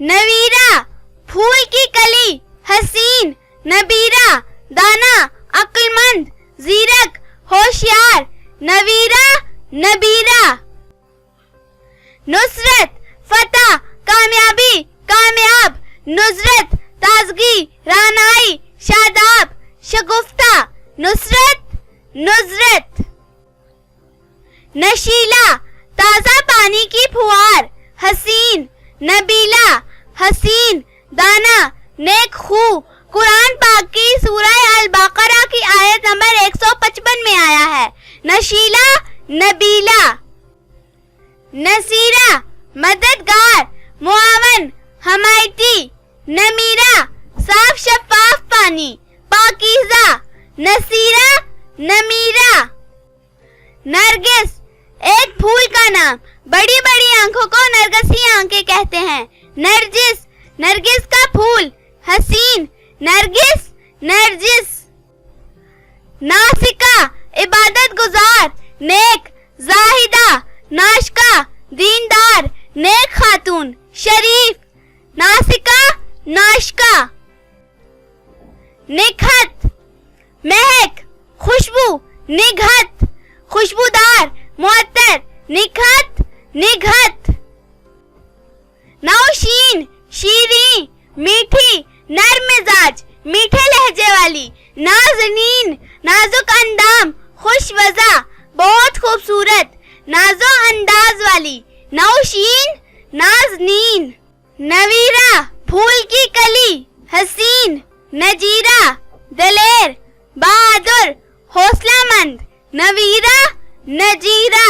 नवीरा फूल की कली, हसीन नबीरा, दाना अक्लमंद, जीरक होशियार, नवीरा नबीरा। नुसरत फतह कामयाबी कामयाब, नुसरत ताजगी रानाई शादाब, शगुफ्ता नुसरत नुसरत। नशीला ताजा पानी की फुहार, हसीन नबीला, हसीन दाना नेक खू। कुरान पाक की सूरह अल बकरा की आयत नंबर 155 में आया है। नशीला नबीला। नसीरा मददगार मुआवन हमायती, नमीरा साफ शफाफ पानी, पाकीज़ा, नसीरा नमीरा। नरगिस एक फूल का नाम, बड़ी बड़ी आंखों को नरगसी आंखें कहते हैं। नरजिस नरगिस का फूल, हसीन नरगिस नरजिस। नासिका इबादत गुजार, नेक जाहिदा, नाशका दीनदार, नेक खातून, शरीफ, नासिका नाशका। निखत महक खुशबू, निघत खुशबूदार मुअत्तर, निखत निघत। नौशीन शीरीं मीठी, नर्म मिजाज मीठे लहजे वाली। नाज़नीन नाजुक अंदाम, खुश वज़ा बहुत खूबसूरत, नाजो अंदाज वाली। नौशीन नाज़नीन। नवीरा फूल की कली, हसीन नजीरा, दलेर बहादुर हौसलामंद, नवीरा नजीरा।